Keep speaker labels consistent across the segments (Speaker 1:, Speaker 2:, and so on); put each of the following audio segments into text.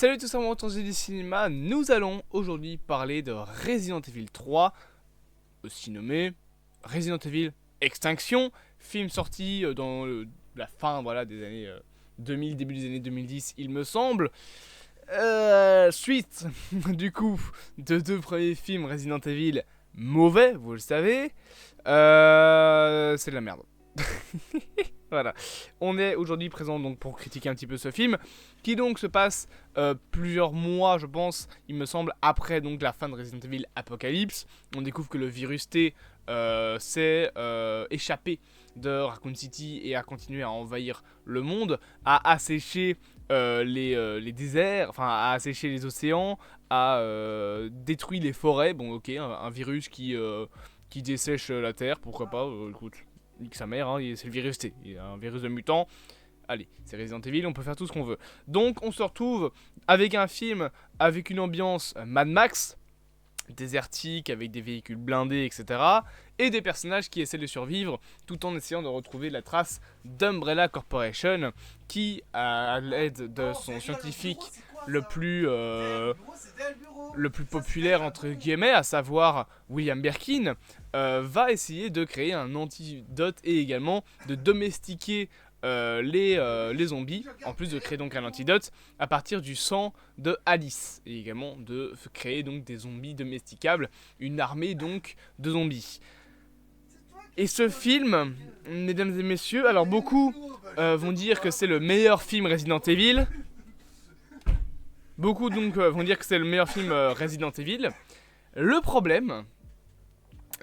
Speaker 1: Salut tout simplement, Tangier du cinéma, nous allons aujourd'hui parler de Resident Evil 3, aussi nommé Resident Evil Extinction, film sorti dans la fin des années 2000, début des années 2010 il me semble. Suite du coup de deux premiers films Resident Evil mauvais, vous le savez, c'est de la merde. Voilà, on est aujourd'hui présent donc pour critiquer un petit peu ce film, qui donc se passe plusieurs mois, je pense, il me semble, après donc la fin de Resident Evil Apocalypse. On découvre que le virus T s'est échappé de Raccoon City et a continué à envahir le monde, a asséché les déserts, enfin a asséché les océans, a détruit les forêts. Bon, ok, un virus qui dessèche la terre, pourquoi pas, écoute. Nique sa mère, hein, c'est le virus T, il y a un virus de mutant. Allez, c'est Resident Evil, on peut faire tout ce qu'on veut. Donc on se retrouve avec un film avec une ambiance Mad Max, désertique, avec des véhicules blindés, etc. Et des personnages qui essaient de survivre tout en essayant de retrouver la trace d'Umbrella Corporation qui, à l'aide de son scientifique le plus populaire entre guillemets, à savoir William Birkin, va essayer de créer un antidote et également de domestiquer les zombies, en plus de créer donc un antidote à partir du sang de Alice, et également de créer donc des zombies domesticables, une armée donc de zombies. Et ce film, mesdames et messieurs, alors beaucoup vont dire que c'est le meilleur film Resident Evil. Beaucoup donc vont dire que c'est le meilleur film Resident Evil. Le problème,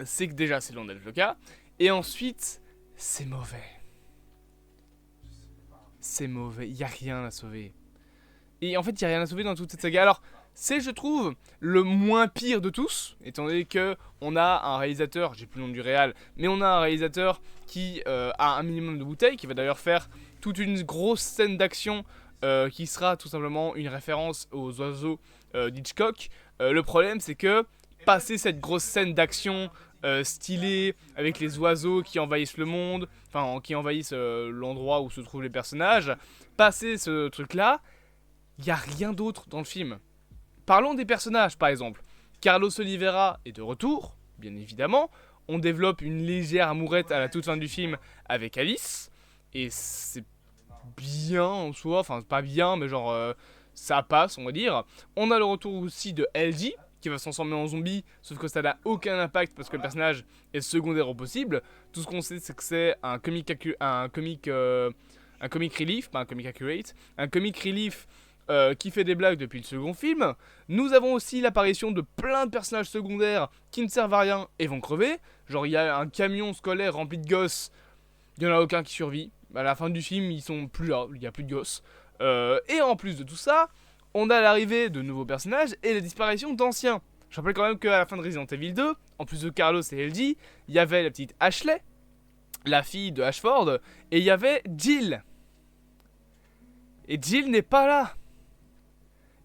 Speaker 1: c'est que déjà c'est loin d'être le cas, et ensuite c'est mauvais. C'est mauvais, il n'y a rien à sauver. Et en fait, il n'y a rien à sauver dans toute cette saga. Alors, c'est, je trouve, le moins pire de tous, étant donné que on a un réalisateur, j'ai plus le nom du réal, mais on a un réalisateur qui a un minimum de bouteilles, qui va d'ailleurs faire toute une grosse scène d'action qui sera tout simplement une référence aux oiseaux d'Hitchcock. Le problème, c'est que, passer cette grosse scène d'action stylée, avec les oiseaux qui envahissent le monde, enfin qui envahissent l'endroit où se trouvent les personnages, passer ce truc-là, il n'y a rien d'autre dans le film. Parlons des personnages par exemple. Carlos Oliveira est de retour, bien évidemment. On développe une légère amourette à la toute fin du film avec Alice, et c'est bien en soi, enfin pas bien, mais genre ça passe, on va dire. On a le retour aussi de LG, qui va se transformer en zombie, sauf que ça n'a aucun impact parce que le personnage est secondaire au possible. Tout ce qu'on sait, c'est que c'est un comic relief, pas un comic accurate, un comic relief qui fait des blagues depuis le second film. Nous avons aussi l'apparition de plein de personnages secondaires qui ne servent à rien et vont crever. Genre il y a un camion scolaire rempli de gosses, il n'y en a aucun qui survit. À la fin du film, ils sont plus là, il n'y a plus de gosses. Et en plus de tout ça, on a l'arrivée de nouveaux personnages et la disparition d'anciens. Je rappelle quand même qu'à la fin de Resident Evil 2, en plus de Carlos et Ellie, il y avait la petite Ashley, la fille de Ashford, et il y avait Jill. Et Jill n'est pas là.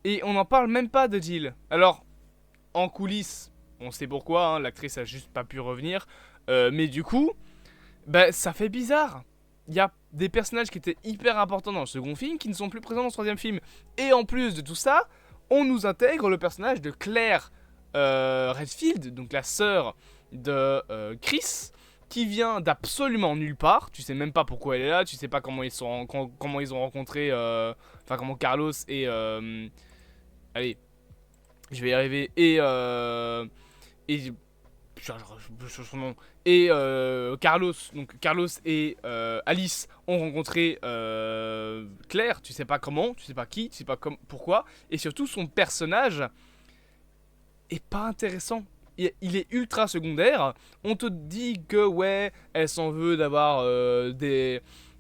Speaker 1: Et on n'en parle même pas de Jill. Alors, en coulisses, on sait pourquoi, hein, l'actrice a juste pas pu revenir. Mais du coup, ça fait bizarre. Il y a des personnages qui étaient hyper importants dans le second film qui ne sont plus présents dans le troisième film. Et en plus de tout ça, on nous intègre le personnage de Claire Redfield, donc la sœur de Chris, qui vient d'absolument nulle part. Tu sais même pas pourquoi elle est là, tu sais pas comment ils ont rencontré, comment Carlos et allez, je vais y arriver, son nom. Et Carlos et Alice ont rencontré Claire, tu sais pas comment, tu sais pas qui, tu sais pas pourquoi, et surtout son personnage est pas intéressant. Il est ultra secondaire. On te dit que ouais, elle s'en veut d'avoir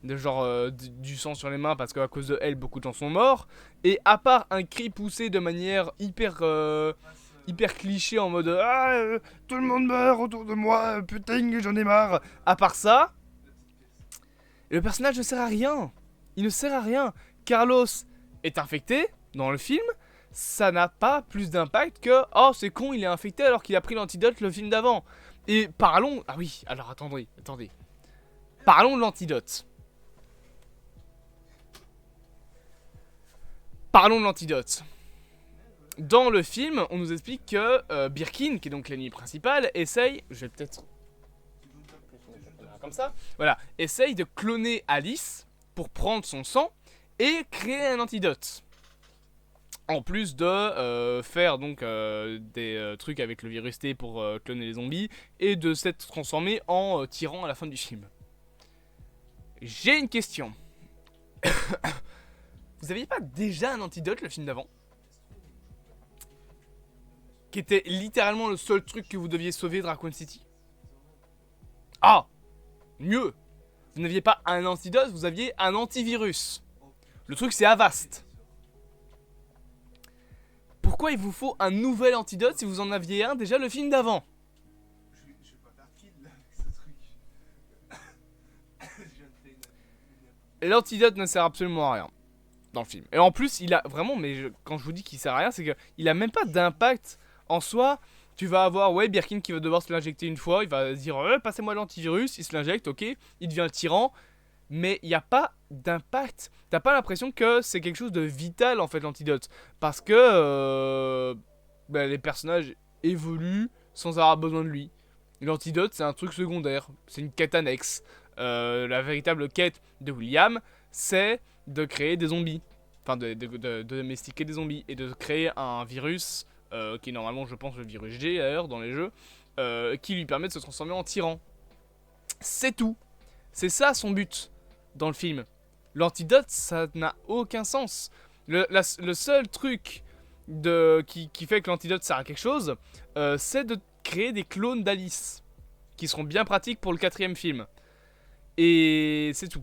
Speaker 1: du sang sur les mains parce qu'à cause de elle, beaucoup de gens sont morts. Et à part un cri poussé de manière hyper cliché en mode tout le monde meurt autour de moi, putain, j'en ai marre. À part ça, le personnage ne sert à rien. Il ne sert à rien. Carlos est infecté dans le film. Ça n'a pas plus d'impact que oh c'est con, il est infecté alors qu'il a pris l'antidote le film d'avant. Et parlons, ah oui, alors attendez, parlons de l'antidote. Parlons de l'antidote. Dans le film, on nous explique que Birkin, qui est donc l'ennemi principal, essaye... Je vais peut-être... Comme ça. Voilà. Essaye de cloner Alice pour prendre son sang et créer un antidote. En plus de faire donc des trucs avec le virus T pour cloner les zombies et de s'être transformé en tyran à la fin du film. J'ai une question. Vous aviez pas déjà un antidote le film d'avant? Qui était littéralement le seul truc que vous deviez sauver de Raccoon City? Ah! Mieux! Vous n'aviez pas un antidote, vous aviez un antivirus. Le truc c'est Avast. Pourquoi il vous faut un nouvel antidote si vous en aviez un déjà le film d'avant?
Speaker 2: Je vais pas faire kill là avec ce truc. Je viens de faire
Speaker 1: L'antidote ne sert absolument à rien dans le film. Et en plus, il a vraiment, quand je vous dis qu'il sert à rien, c'est qu'il a même pas d'impact en soi. Tu vas avoir, ouais, Birkin qui va devoir se l'injecter une fois, il va se dire, passez-moi l'antivirus, il se l'injecte, ok, il devient le tyran. Mais il n'y a pas d'impact. T'as pas l'impression que c'est quelque chose de vital en fait l'antidote. Parce que les personnages évoluent sans avoir besoin de lui. L'antidote c'est un truc secondaire, c'est une quête annexe. La véritable quête de William, c'est de créer des zombies. Enfin de domestiquer des zombies et de créer un virus, qui est normalement je pense le virus G d'ailleurs dans les jeux, qui lui permet de se transformer en tyran. C'est tout. C'est ça son but dans le film. L'antidote, ça n'a aucun sens. Le seul truc qui fait que l'antidote sert à quelque chose, c'est de créer des clones d'Alice, qui seront bien pratiques pour le 4ème film. Et c'est tout.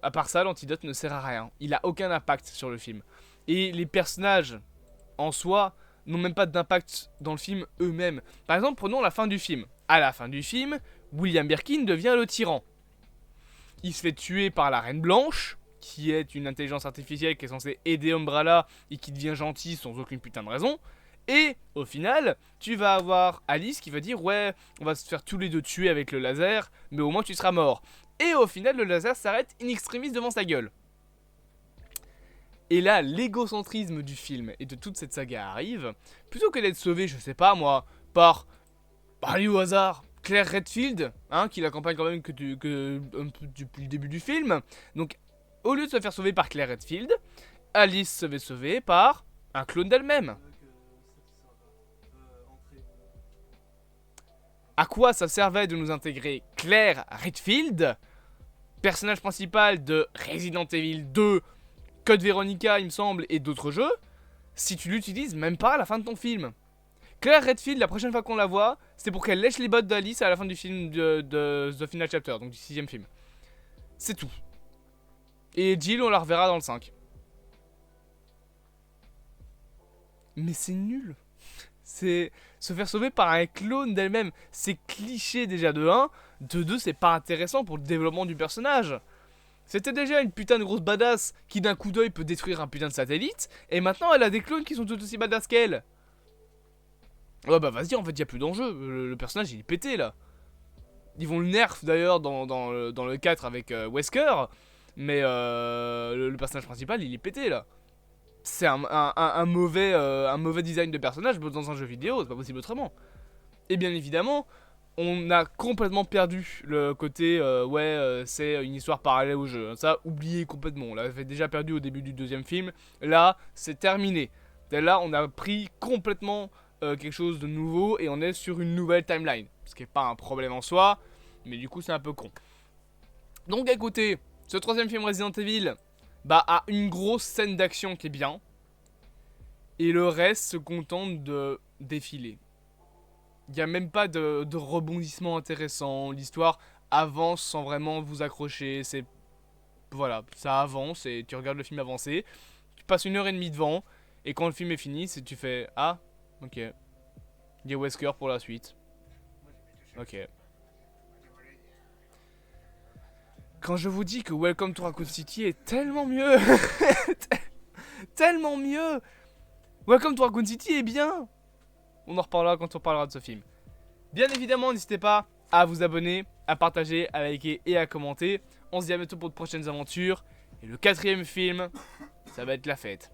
Speaker 1: À part ça, l'antidote ne sert à rien. Il a aucun impact sur le film. Et les personnages, en soi, n'ont même pas d'impact dans le film eux-mêmes. Par exemple, prenons la fin du film. À la fin du film, William Birkin devient le tyran. Il se fait tuer par la Reine Blanche, qui est une intelligence artificielle qui est censée aider Umbrella et qui devient gentille sans aucune putain de raison. Et au final, tu vas avoir Alice qui va dire ouais, on va se faire tous les deux tuer avec le laser, mais au moins tu seras mort. Et au final, le laser s'arrête in extremis devant sa gueule. Et là, l'égocentrisme du film et de toute cette saga arrive, plutôt que d'être sauvé, je sais pas moi, par allez au hasard, Claire Redfield, qui l'accompagne quand même depuis le début du film. Donc, au lieu de se faire sauver par Claire Redfield, Alice se fait sauver par un clone d'elle-même. À quoi ça servait de nous intégrer Claire Redfield, personnage principal de Resident Evil 2, Code Veronica, il me semble, et d'autres jeux, si tu l'utilises même pas à la fin de ton film? Claire Redfield, la prochaine fois qu'on la voit, c'est pour qu'elle lèche les bottes d'Alice à la fin du film de The Final Chapter, donc du 6ème film. C'est tout. Et Jill, on la reverra dans le 5. Mais c'est nul. C'est se faire sauver par un clone d'elle-même. C'est cliché déjà de 1. De 2, c'est pas intéressant pour le développement du personnage. C'était déjà une putain de grosse badass qui d'un coup d'œil peut détruire un putain de satellite. Et maintenant, elle a des clones qui sont tout aussi badass qu'elle. Ouais bah vas-y, en fait y a plus d'enjeu, le personnage il est pété là. Ils vont le nerf d'ailleurs dans le 4 avec Wesker. Mais le personnage principal il est pété là. C'est un mauvais design de personnage dans un jeu vidéo, c'est pas possible autrement. Et bien évidemment, on a complètement perdu le côté c'est une histoire parallèle au jeu. Ça, oubliez complètement, on l'avait déjà perdu au début du 2ème film. Là, c'est terminé. Là, on a pris complètement quelque chose de nouveau et on est sur une nouvelle timeline. Ce qui n'est pas un problème en soi, mais du coup c'est un peu con. Donc écoutez, ce 3ème film Resident Evil a une grosse scène d'action qui est bien. Et le reste se contente de défiler. Il n'y a même pas de rebondissement intéressant. L'histoire avance sans vraiment vous accrocher. C'est voilà, ça avance et tu regardes le film avancer. Tu passes 1h30 devant et quand le film est fini, tu fais ah. Ok. Il y a Wesker pour la suite. Ok. Quand je vous dis que Welcome to Raccoon City est tellement mieux. Tellement mieux. Welcome to Raccoon City est bien. On en reparlera quand on parlera de ce film. Bien évidemment, n'hésitez pas à vous abonner, à partager, à liker et à commenter. On se dit à bientôt pour de prochaines aventures. Et le 4ème film, ça va être la fête.